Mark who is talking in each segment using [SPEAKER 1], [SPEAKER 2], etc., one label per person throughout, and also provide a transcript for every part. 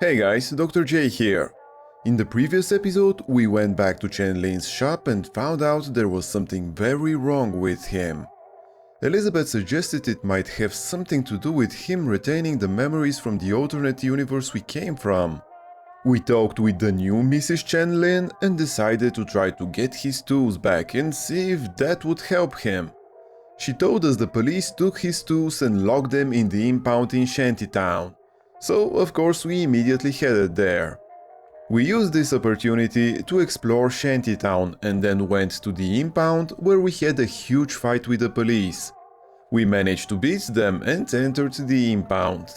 [SPEAKER 1] Hey guys, Dr. J here. In the previous episode, we went back to Chen Lin's shop and found out there was something very wrong with him. Elizabeth suggested it might have something to do with him retaining the memories from the alternate universe we came from. We talked with the new Mrs. Chen Lin and decided to try to get his tools back and see if that would help him. She told us the police took his tools and locked them in the impound in Shantytown. So, of course, we immediately headed there. We used this opportunity to explore Shantytown and then went to the impound where we had a huge fight with the police. We managed to beat them and entered the impound.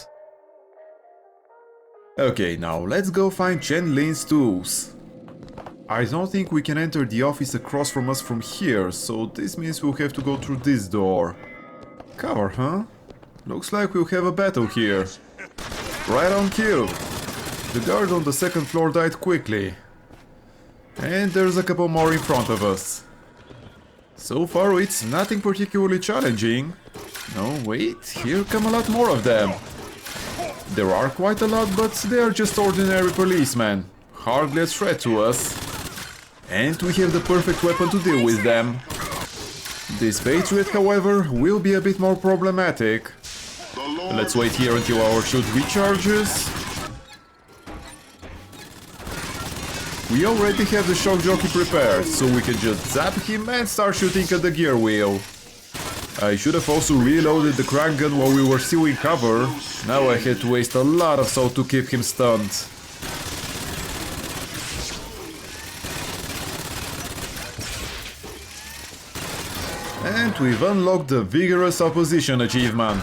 [SPEAKER 1] Okay, now let's go find Chen Lin's tools. I don't think we can enter the office across from us from here, so this means we'll have to go through this door. Cover, huh? Looks like we'll have a battle here. Right on cue. The guard on the second floor died quickly. And there's a couple more in front of us. So far it's nothing particularly challenging. No, wait, here come a lot more of them. There are quite a lot, but they are just ordinary policemen. Hardly a threat to us. And we have the perfect weapon to deal with them. This Patriot, however, will be a bit more problematic. Let's wait here until our shield recharges. We already have the shock jockey prepared, so we can just zap him and start shooting at the gear wheel. I should have also reloaded the crank gun while we were still in cover. Now I had to waste a lot of salt to keep him stunned. And we've unlocked the Vigorous Opposition achievement.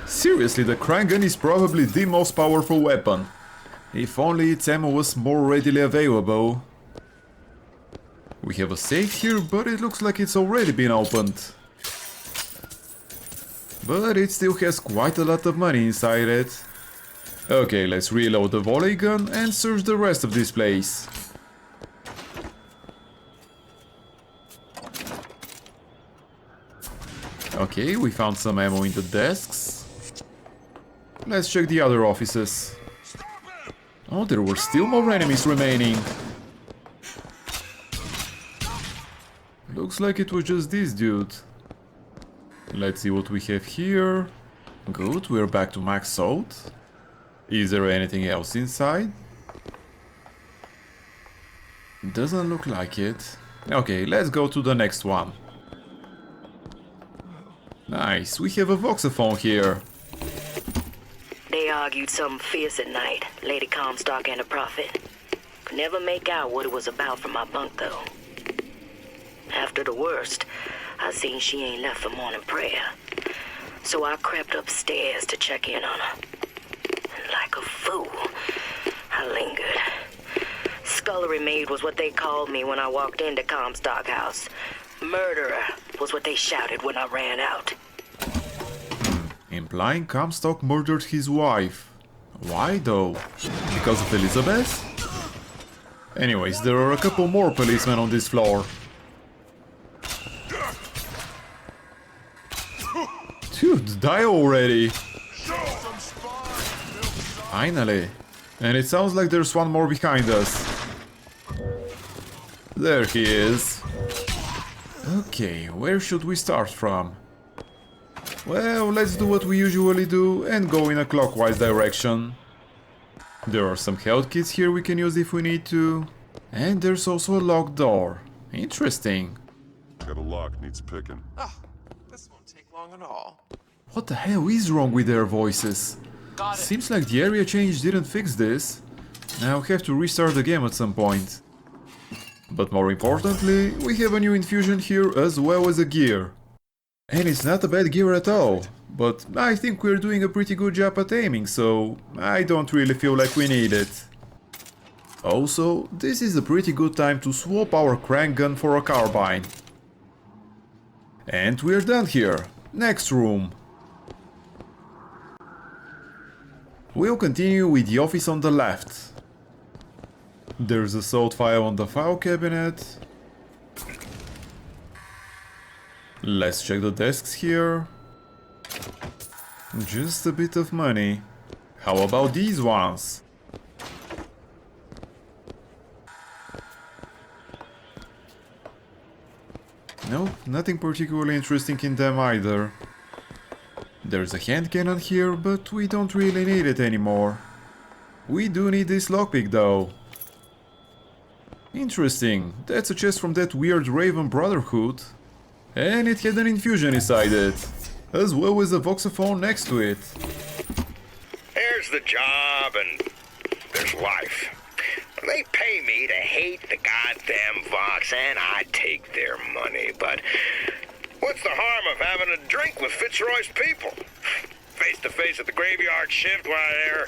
[SPEAKER 1] Seriously, the crank gun is probably the most powerful weapon. If only its ammo was more readily available. We have a safe here, but it looks like it's already been opened. But it still has quite a lot of money inside it. Okay, let's reload the volley gun and search the rest of this place. Okay, we found some ammo in the desks. Let's check the other offices. Oh, there were still more enemies remaining. Looks like it was just this dude. Let's see what we have here. Good, we're back to max salt. Is there anything else inside? Doesn't look like it. Okay, let's go to the next one. Nice, we have a voxophone here.
[SPEAKER 2] They argued something fierce at night, Lady Comstock and the Prophet. Could never make out what it was about from my bunk, though. After the worst, I seen she ain't left for morning prayer. So I crept upstairs to check in on her. And like a fool, I lingered. Scullery maid was what they called me when I walked into Comstock house. Murderer was what they shouted when I ran out.
[SPEAKER 1] Implying Comstock murdered his wife. Why though? Because of Elizabeth? Anyways, there are a couple more policemen on this floor. Dude, die already! Finally. And it sounds like there's one more behind us. There he is. Okay, where should we start from? Well, let's do what we usually do and go in a clockwise direction. There are some health kits here we can use if we need to. And there's also a locked door. Interesting.
[SPEAKER 3] Got a lock, needs picking.
[SPEAKER 4] Oh, this won't take long at all.
[SPEAKER 1] What the hell is wrong with their voices?
[SPEAKER 4] Got it.
[SPEAKER 1] Seems like the area change didn't fix this. I'll have to restart the game at some point. But more importantly, we have a new infusion here as well as a gear. And it's not a bad gear at all, but I think we're doing a pretty good job at aiming, so I don't really feel like we need it. Also, this is a pretty good time to swap our crank gun for a carbine. And we're done here. Next room. We'll continue with the office on the left. There's a salt file on the file cabinet. Let's check the desks here. Just a bit of money. How about these ones? Nope, nothing particularly interesting in them either. There's a hand cannon here, but we don't really need it anymore. We do need this lockpick though. Interesting, that's a chest from that weird Raven Brotherhood. And it had an infusion inside it, as well as a voxophone next to it.
[SPEAKER 5] There's the job and there's life. They pay me to hate the goddamn Vox and I take their money, but what's the harm of having a drink with Fitzroy's people? Face to face at the graveyard shift while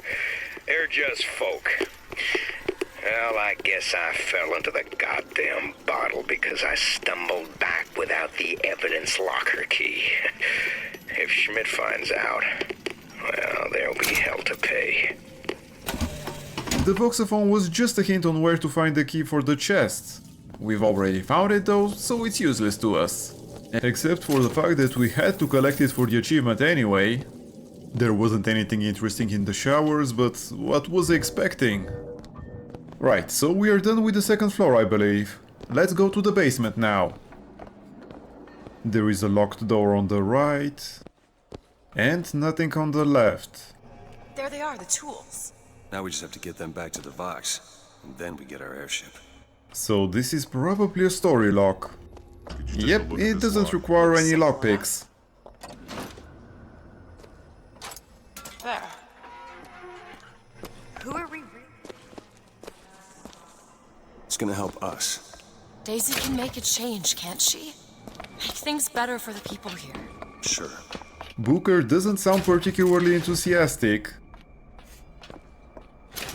[SPEAKER 5] they're just folk. Well, I guess I fell into the goddamn bottle because I stumbled back without the evidence locker key. If Schmidt finds out, well, there'll be hell to pay.
[SPEAKER 1] The voxophone was just a hint on where to find the key for the chest. We've already found it though, so it's useless to us. Except for the fact that we had to collect it for the achievement anyway. There wasn't anything interesting in the showers, but what was I expecting? Right, so we are done with the second floor, I believe. Let's go to the basement now. There is a locked door on the right. And nothing on the left.
[SPEAKER 6] There they are, the tools.
[SPEAKER 7] Now we just have to get them back to the Vox, and then we get our airship.
[SPEAKER 1] So this is probably a story lock.
[SPEAKER 3] Could you take a
[SPEAKER 1] Yep,
[SPEAKER 3] look at
[SPEAKER 1] it
[SPEAKER 3] this
[SPEAKER 1] doesn't
[SPEAKER 3] lock?
[SPEAKER 1] require any lockpicks.
[SPEAKER 6] There. Who are we?
[SPEAKER 7] It's gonna help us.
[SPEAKER 6] Daisy can make a change, can't she? Make things better for the people here.
[SPEAKER 7] Sure.
[SPEAKER 1] Booker doesn't sound particularly enthusiastic.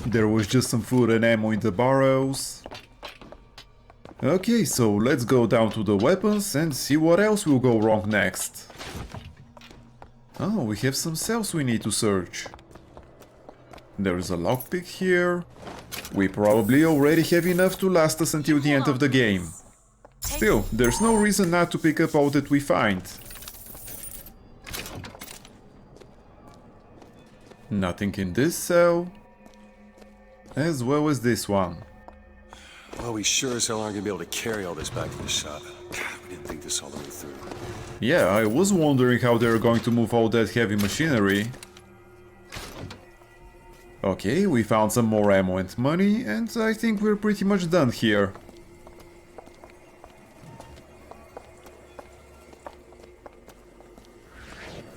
[SPEAKER 1] There was just some food and ammo in the barrels. Okay, so let's go down to the weapons and see what else will go wrong next. Oh, we have some cells we need to search. There's a lockpick here. We probably already have enough to last us until the end of the game. Still, there's no reason not to pick up all that we find. Nothing in this cell. As well as this one.
[SPEAKER 7] Well, we sure as hell aren't gonna be able to carry all this back to the shop. God, we didn't think this all the way through.
[SPEAKER 1] Yeah, I was wondering how they're going to move all that heavy machinery. Okay, we found some more ammo and money, and I think we're pretty much done here.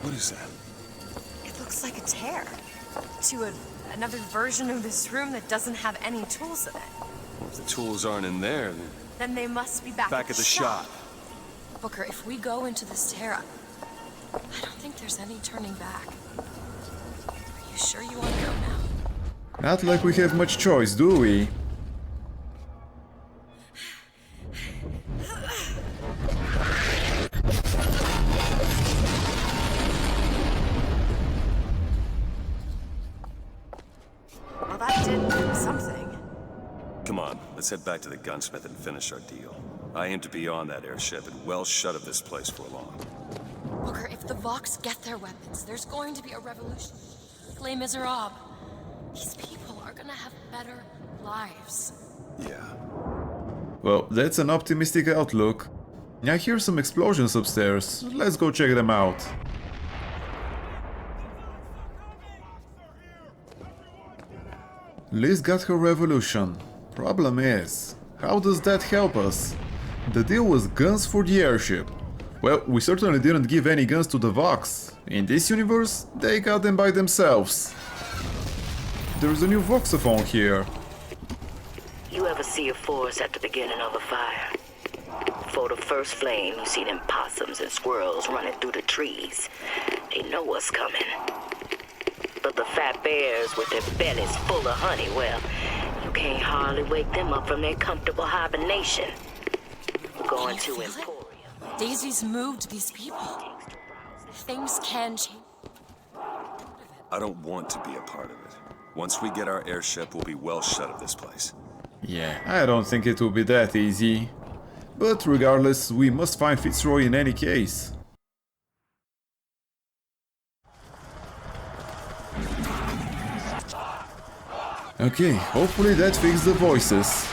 [SPEAKER 7] What is that?
[SPEAKER 6] It looks like a tear. To another version of this room that doesn't have any tools in it.
[SPEAKER 7] Well, if the tools aren't in there,
[SPEAKER 6] Then they must be back
[SPEAKER 7] back at the shop.
[SPEAKER 6] Booker, if we go into this tear, I don't think there's any turning back. Are you sure you want to go now?
[SPEAKER 1] Not like we have much choice, do we?
[SPEAKER 6] Well, that did something.
[SPEAKER 7] Come on, let's head back to the gunsmith and finish our deal. I aim to be on that airship and well shut of this place for long.
[SPEAKER 6] Booker, if the Vox get their weapons, there's going to be a revolution. Les Miserables. These people are gonna have better lives.
[SPEAKER 7] Yeah.
[SPEAKER 1] Well, that's an optimistic outlook. I hear some explosions upstairs. Let's go check them out. Liz got her revolution. Problem is, how does that help us? The deal was guns for the airship. Well, we certainly didn't give any guns to the Vox. In this universe, they got them by themselves. There's a new voxophone here.
[SPEAKER 2] You ever see a forest at the beginning of a fire? For the first flame, you see them possums and squirrels running through the trees. They know what's coming. But the fat bears with their bellies full of honey, well, you can't hardly wake them up from their comfortable hibernation. We're going to Emporium.
[SPEAKER 6] Daisy's moved these people. Things can change.
[SPEAKER 7] I don't want to be a part of it. Once we get our airship, we'll be well shut of this place.
[SPEAKER 1] Yeah, I don't think it will be that easy. But regardless, we must find Fitzroy in any case. Okay, hopefully that fixed the voices.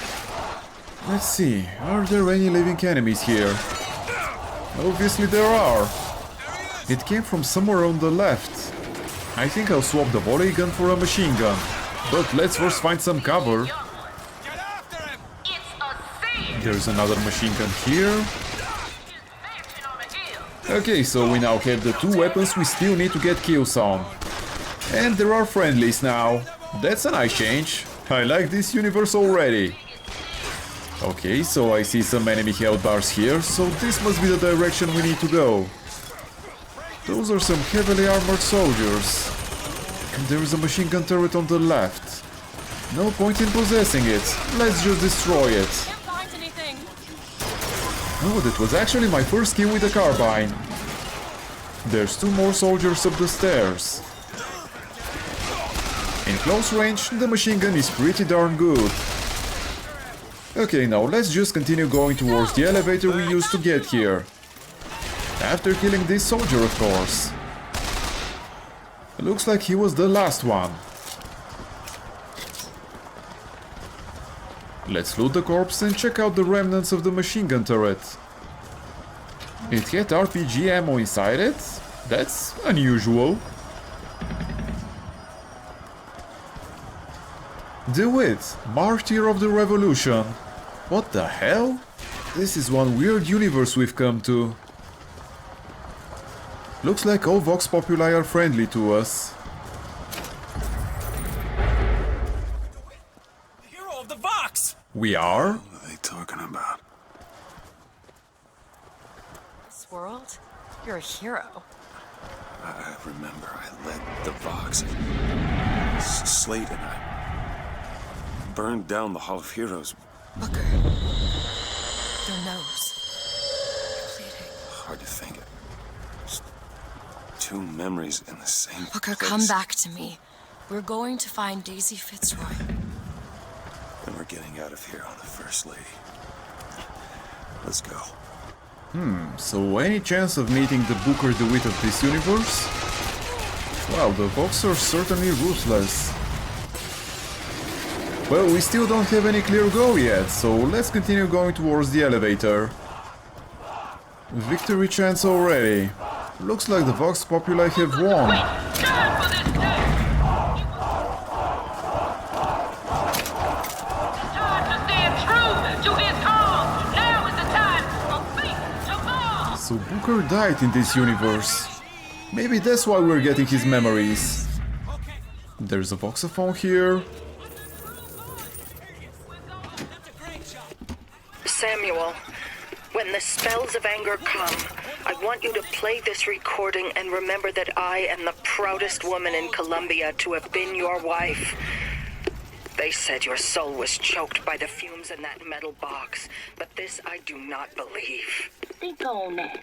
[SPEAKER 1] Let's see, are there any living enemies here? Obviously there are. It came from somewhere on the left. I think I'll swap the volley gun for a machine gun. But let's first find some cover. There's another machine gun here. Okay, so we now have the two weapons we still need to get kills on. And there are friendlies now. That's a nice change. I like this universe already. Okay, so I see some enemy health bars here, so this must be the direction we need to go. Those are some heavily armored soldiers. And there is a machine gun turret on the left. No point in possessing it. Let's just destroy it.
[SPEAKER 6] Can't find anything.
[SPEAKER 1] Oh, that was actually my first kill with a carbine. There's two more soldiers up the stairs. In close range, the machine gun is pretty darn good. Okay, now let's just continue going towards the elevator we used to get here. After killing this soldier, of course. Looks like he was the last one. Let's loot the corpse and check out the remnants of the machine gun turret. It had RPG ammo inside it? That's unusual. DeWitt, Martyr of the Revolution. What the hell? This is one weird universe we've come to. Looks like all Vox Populi are friendly to us.
[SPEAKER 8] The hero of the Vox!
[SPEAKER 1] We are?
[SPEAKER 7] What are they talking about?
[SPEAKER 6] This world? You're a hero.
[SPEAKER 7] I remember I led the Vox. Slate and I burned down the Hall of Heroes.
[SPEAKER 6] Booker. Your nose. You're bleeding.
[SPEAKER 7] Hard to think it. Just two memories in the same
[SPEAKER 6] Booker,
[SPEAKER 7] place.
[SPEAKER 6] come back to me. We're going to find Daisy Fitzroy.
[SPEAKER 7] And we're getting out of here on the First Lady. Let's go.
[SPEAKER 1] So any chance of meeting the Booker DeWitt of this universe? Wow, the Vox are certainly ruthless. Well, we still don't have any clear goal yet, so let's continue going towards the elevator. Victory chance already. Looks like the Vox Populi have won. So Booker died in this universe. Maybe that's why we're getting his memories. There's a voxophone here.
[SPEAKER 2] Samuel, when the spells of anger come, I want you to play this recording and remember that I am the proudest woman in Columbia to have been your wife. They said your soul was choked by the fumes in that metal box, but this I do not believe.
[SPEAKER 9] Think on that.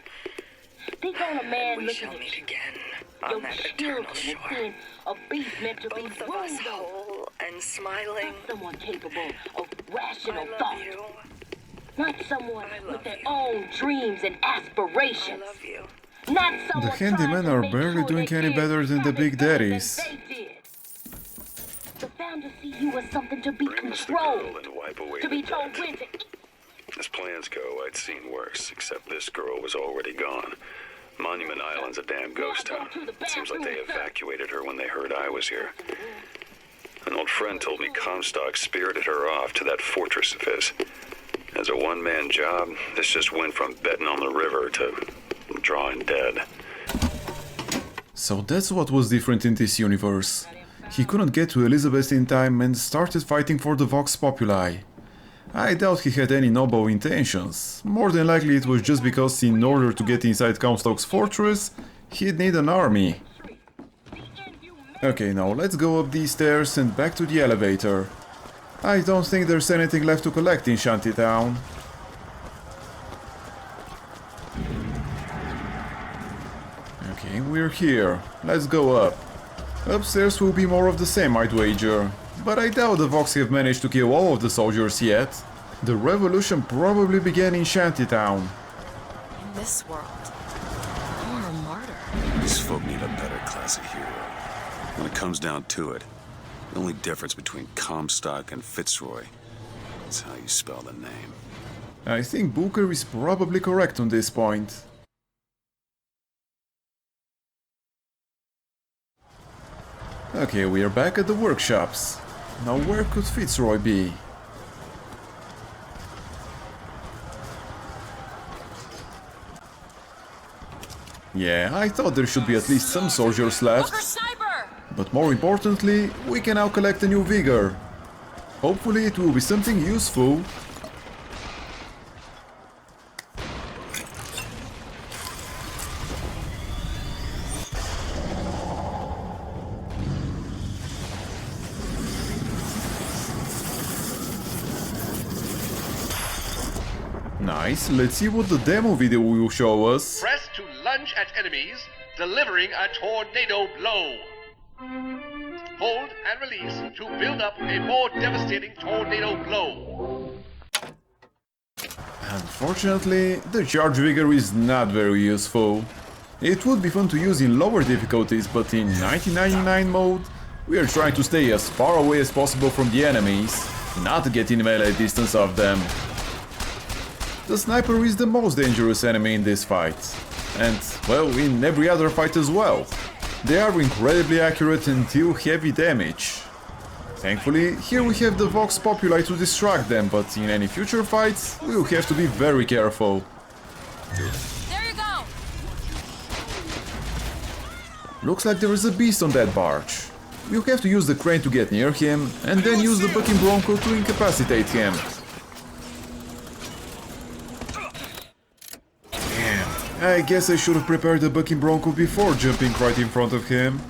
[SPEAKER 9] Think on a man
[SPEAKER 2] We
[SPEAKER 9] looking
[SPEAKER 2] shall
[SPEAKER 9] at
[SPEAKER 2] meet again on
[SPEAKER 9] your
[SPEAKER 2] that
[SPEAKER 9] children
[SPEAKER 2] eternal
[SPEAKER 9] and
[SPEAKER 2] shore.
[SPEAKER 9] seeing a beast meant to be
[SPEAKER 2] Both of us
[SPEAKER 9] ruled over.
[SPEAKER 2] whole and smiling.
[SPEAKER 9] Someone capable of
[SPEAKER 2] I
[SPEAKER 9] rational
[SPEAKER 2] love
[SPEAKER 9] thought.
[SPEAKER 2] you.
[SPEAKER 9] Not someone
[SPEAKER 2] I love
[SPEAKER 9] with their
[SPEAKER 2] you.
[SPEAKER 9] own dreams and
[SPEAKER 2] I
[SPEAKER 9] aspirations.
[SPEAKER 2] love you.
[SPEAKER 9] Not
[SPEAKER 1] The
[SPEAKER 9] someone
[SPEAKER 1] handymen
[SPEAKER 9] trying to
[SPEAKER 1] are
[SPEAKER 9] make
[SPEAKER 1] barely
[SPEAKER 9] sure
[SPEAKER 1] doing
[SPEAKER 9] they
[SPEAKER 1] any
[SPEAKER 9] did
[SPEAKER 1] better than the
[SPEAKER 9] something
[SPEAKER 1] big
[SPEAKER 9] better than
[SPEAKER 1] daddies.
[SPEAKER 9] they did. The founders see you as something to be
[SPEAKER 3] Bring us the
[SPEAKER 9] controlled,
[SPEAKER 3] girl and wipe away
[SPEAKER 9] to
[SPEAKER 3] the
[SPEAKER 9] be told
[SPEAKER 3] debt.
[SPEAKER 9] when to eat.
[SPEAKER 3] As plans go, I'd seen worse, except this girl was already gone. Monument Island's a damn ghost town. Seems like they evacuated her when they heard I was here. An old friend told me Comstock spirited her off to that fortress of his. As a one-man job, this just went from betting on the river to drawing dead.
[SPEAKER 1] So that's what was different in this universe. He couldn't get to Elizabeth in time and started fighting for the Vox Populi. I doubt he had any noble intentions. More than likely it was just because in order to get inside Comstock's fortress, he'd need an army. Okay, now let's go up these stairs and back to the elevator. I don't think there's anything left to collect in Shantytown. Okay, we're here. Let's go up. Upstairs will be more of the same, I'd wager. But I doubt the Vox have managed to kill all of the soldiers yet. The revolution probably began in Shantytown.
[SPEAKER 6] In this world, you're a martyr.
[SPEAKER 7] These folk need a better class of hero. When it comes down to it, the only difference between Comstock and Fitzroy is how you spell the name.
[SPEAKER 1] I think Booker is probably correct on this point. Okay, we are back at the workshops. Now where could Fitzroy be? Yeah, I thought there should be at least some soldiers left.
[SPEAKER 6] Booker sniper!
[SPEAKER 1] But more importantly, we can now collect a new vigor. Hopefully it will be something useful. Nice, let's see what the demo video will show us.
[SPEAKER 8] Press to lunge at enemies, delivering a tornado blow. Hold and release to build up a more devastating tornado blow.
[SPEAKER 1] Unfortunately, the charge vigor is not very useful. It would be fun to use in lower difficulties, but in 1999 mode, we are trying to stay as far away as possible from the enemies, not get in melee distance of them. The sniper is the most dangerous enemy in this fight, and, well, in every other fight as well. They are incredibly accurate and deal heavy damage. Thankfully, here we have the Vox Populi to distract them, but in any future fights, we will have to be very careful.
[SPEAKER 6] There you go!
[SPEAKER 1] Looks like there is a beast on that barge. We'll have to use the crane to get near him, and then use the bucking bronco to incapacitate him. I guess I should have prepared the bucking bronco before jumping right in front of him.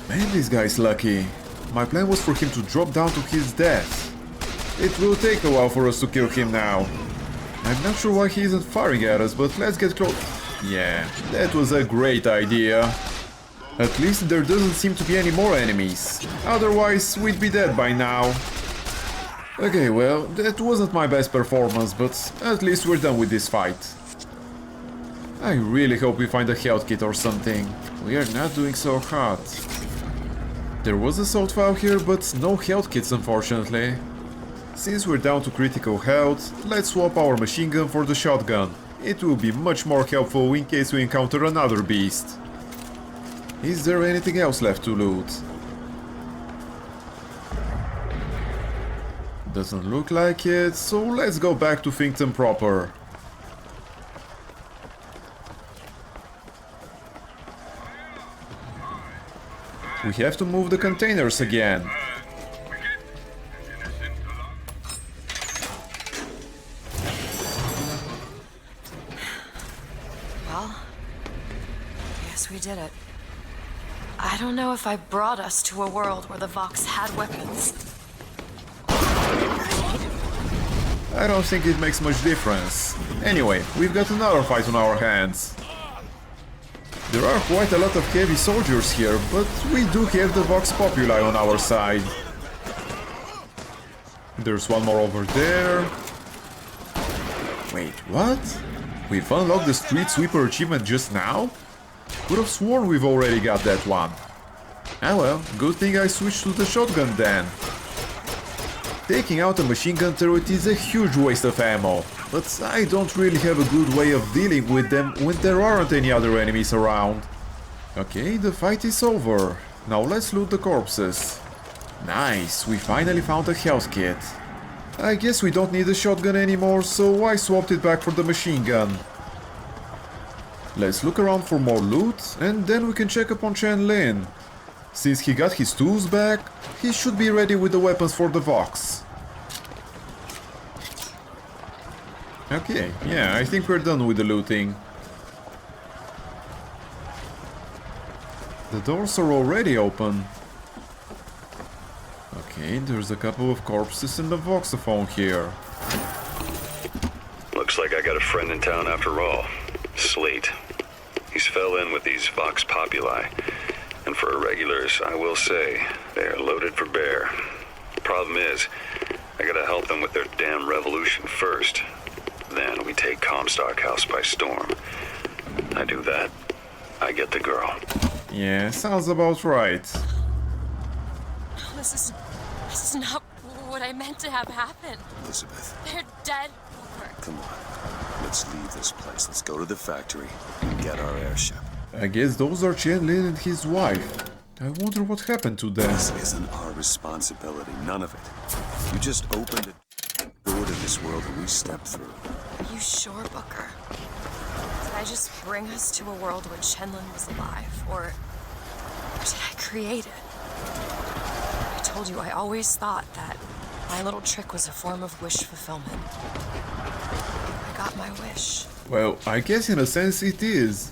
[SPEAKER 1] Man, this guy's lucky. My plan was for him to drop down to his death. It will take a while for us to kill him now. I'm not sure why he isn't firing at us, but let's get close. Yeah, that was a great idea. At least there doesn't seem to be any more enemies. Otherwise, we'd be dead by now. Okay, well, that wasn't my best performance, but at least we're done with this fight. I really hope we find a health kit or something. We are not doing so hot. There was a salt vial here, but no health kits unfortunately. Since we're down to critical health, let's swap our machine gun for the shotgun. It will be much more helpful in case we encounter another beast. Is there anything else left to loot? Doesn't look like it, so let's go back to Finkton proper. We have to move the containers again.
[SPEAKER 6] Well, I guess we did it. I don't know if I brought us to a world where the Vox had weapons.
[SPEAKER 1] I don't think it makes much difference. Anyway, we've got another fight on our hands. There are quite a lot of heavy soldiers here, but we do have the Vox Populi on our side. There's one more over there. Wait, what? We've unlocked the Street Sweeper achievement just now? Could have sworn we've already got that one. Ah well, good thing I switched to the shotgun then. Taking out a machine gun turret is a huge waste of ammo, but I don't really have a good way of dealing with them when there aren't any other enemies around. Okay, the fight is over. Now let's loot the corpses. Nice, we finally found a health kit. I guess we don't need a shotgun anymore, so I swapped it back for the machine gun. Let's look around for more loot, and then we can check up on Chen Lin. Since he got his tools back, he should be ready with the weapons for the Vox. Okay, yeah, I think we're done with the looting. The doors are already open. Okay, there's a couple of corpses and a voxophone here.
[SPEAKER 3] Looks like I got a friend in town after all. Slate. He's fell in with these Vox Populi. And for irregulars, I will say, they're loaded for bear. Problem is, I gotta help them with their damn revolution first. Then we take Comstock House by storm. I do that, I get the girl.
[SPEAKER 1] Yeah, sounds about right.
[SPEAKER 6] This is not what I meant to have happen.
[SPEAKER 7] Elizabeth,
[SPEAKER 6] They're dead.
[SPEAKER 7] come on. Let's leave this place. Let's go to the factory and get our airship.
[SPEAKER 1] I guess those are Chen Lin and his wife. I wonder what happened to them.
[SPEAKER 7] This isn't our responsibility, none of it. You just opened a door to this world and we stepped through.
[SPEAKER 6] You sure, Booker? Did I just bring us to a world where Chenlin was alive, or did I create it? I told you I always thought that my little trick was a form of wish fulfillment. I got my wish.
[SPEAKER 1] Well, I guess in a sense it is.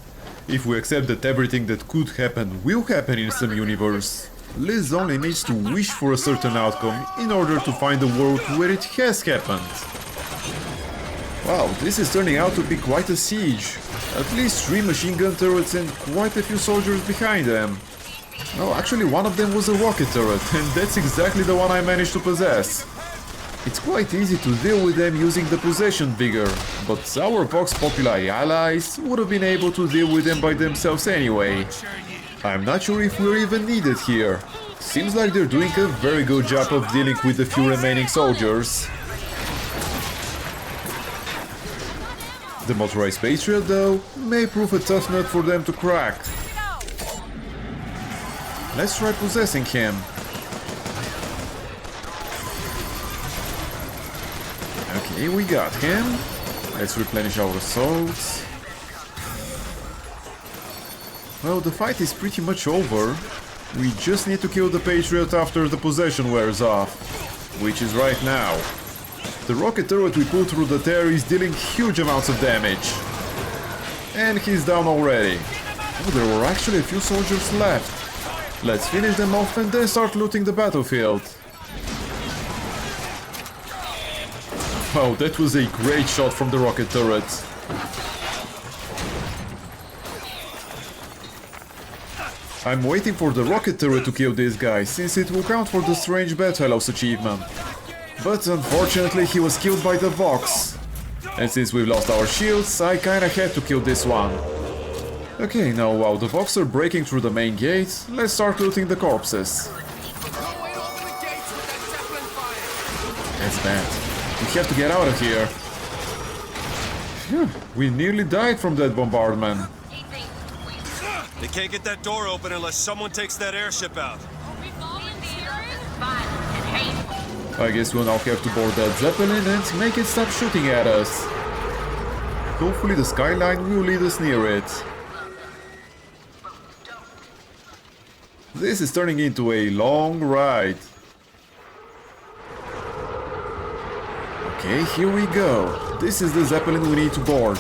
[SPEAKER 1] If we accept that everything that could happen will happen in some universe, Liz only needs to wish for a certain outcome in order to find a world where it has happened. Wow, this is turning out to be quite a siege. At least 3 machine gun turrets and quite a few soldiers behind them. No, actually one of them was a rocket turret, and that's exactly the one I managed to possess. It's quite easy to deal with them using the possession vigor, but our Vox Populi allies would have been able to deal with them by themselves anyway. I'm not sure if we're even needed here. Seems like they're doing a very good job of dealing with the few remaining soldiers. The motorized Patriot, though, may prove a tough nut for them to crack. Let's try possessing him. Okay, we got him. Let's replenish our assaults. Well, the fight is pretty much over. We just need to kill the Patriot after the possession wears off, which is right now. The rocket turret we put through the tear is dealing huge amounts of damage. And he's down already. Oh, there were actually a few soldiers left. Let's finish them off and then start looting the battlefield. Wow, that was a great shot from the rocket turret. I'm waiting for the rocket turret to kill this guy, since it will count for the strange bedfellows achievement. But unfortunately he was killed by the Vox. And since we've lost our shields, I kinda had to kill this one. Okay, now while the Vox are breaking through the main gate, let's start looting the corpses. That's bad. We have to get out of here. Phew, we nearly died from that bombardment.
[SPEAKER 7] They can't get that door open unless someone takes that airship out.
[SPEAKER 1] I guess we'll now have to board that Zeppelin and make it stop shooting at us. Hopefully the skyline will lead us near it. This is turning into a long ride. Okay, here we go. This is the Zeppelin we need to board.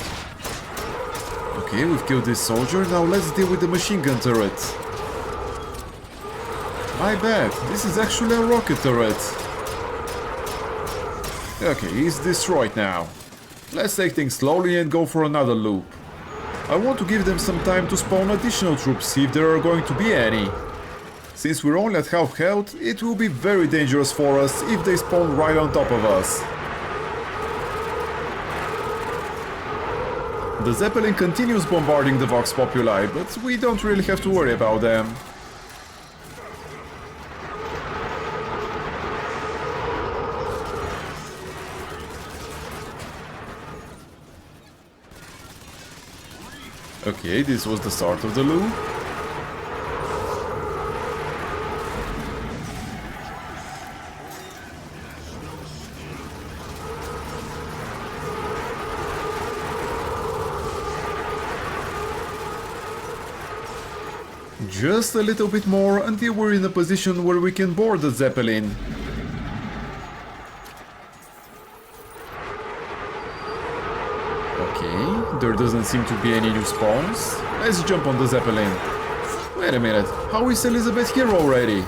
[SPEAKER 1] Okay, we've killed this soldier, now let's deal with the machine gun turret. My bad, this is actually a rocket turret. Okay, he's destroyed now. Let's take things slowly and go for another loop. I want to give them some time to spawn additional troops if there are going to be any. Since we're only at half health, it will be very dangerous for us if they spawn right on top of us. The Zeppelin continues bombarding the Vox Populi, but we don't really have to worry about them. Okay, this was the start of the loop. Just a little bit more until we're in a position where we can board the Zeppelin. Okay, there doesn't seem to be any new spawns. Let's jump on the Zeppelin. Wait a minute, how is Elizabeth here already?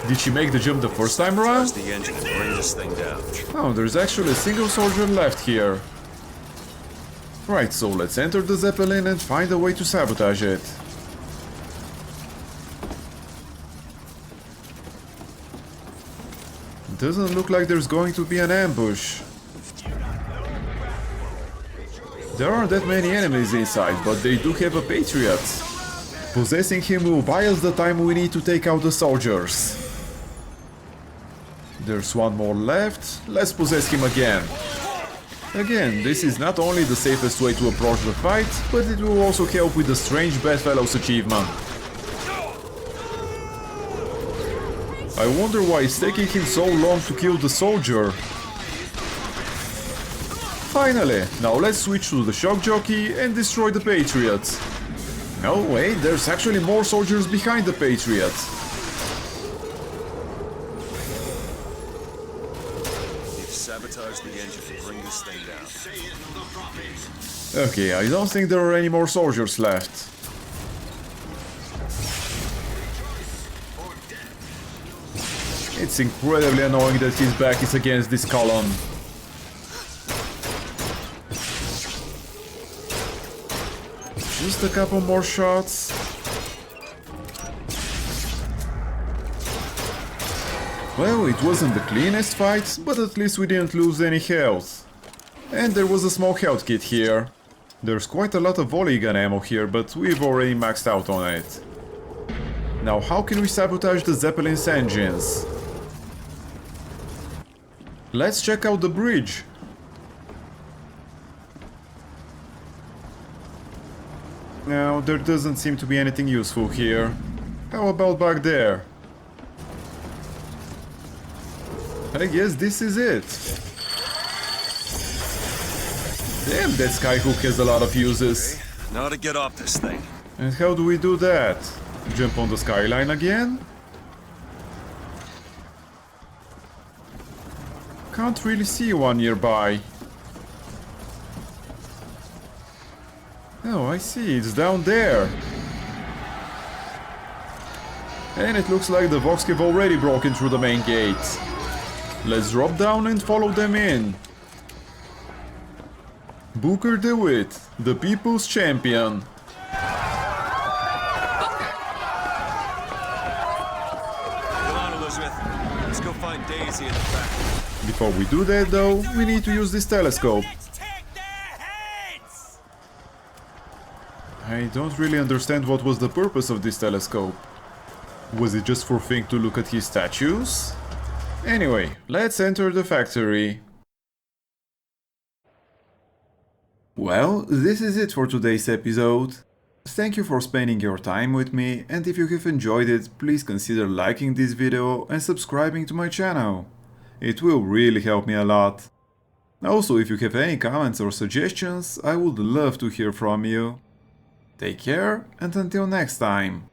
[SPEAKER 1] Did she make the jump the first time around?
[SPEAKER 7] The engine and bring this thing down.
[SPEAKER 1] Oh, there's actually a single soldier left here. Right, so let's enter the Zeppelin and find a way to sabotage it. Doesn't look like there's going to be an ambush. There aren't that many enemies inside, but they do have a Patriot. Possessing him will buy us the time we need to take out the soldiers. There's one more left. Let's possess him again. Again, this is not only the safest way to approach the fight, but it will also help with the strange bedfellows achievement. I wonder why it's taking him so long to kill the soldier. Finally, now let's switch to the shock jockey and destroy the Patriots. No, wait, there's actually more soldiers behind the Patriots.
[SPEAKER 7] Need to sabotage the engine to bring this thing down.
[SPEAKER 1] Okay, I don't think there are any more soldiers left. It's incredibly annoying that his back is against this column. Just a couple more shots. Well, it wasn't the cleanest fight, but at least we didn't lose any health. And there was a small health kit here. There's quite a lot of volley gun ammo here, but we've already maxed out on it. Now, how can we sabotage the Zeppelin's engines? Let's check out the bridge. No, there doesn't seem to be anything useful here. How about back there? I guess this is it. Damn, that skyhook has a lot of uses.
[SPEAKER 7] Okay, now to get off this thing.
[SPEAKER 1] And how do we do that? Jump on the skyline again? Can't really see one nearby. Oh, I see, it's down there. And it looks like the Vox have already broken through the main gate. Let's drop down and follow them in. Booker DeWitt, the people's champion.
[SPEAKER 7] Come on, Elizabeth. Let's go find Daisy in the back.
[SPEAKER 1] Before we do that though, we need to use this telescope. I don't really understand what was the purpose of this telescope. Was it just for Fink to look at his statues? Anyway, let's enter the factory. Well, this is it for today's episode. Thank you for spending your time with me, and if you have enjoyed it, please consider liking this video and subscribing to my channel. It will really help me a lot. Also, if you have any comments or suggestions, I would love to hear from you. Take care, and until next time.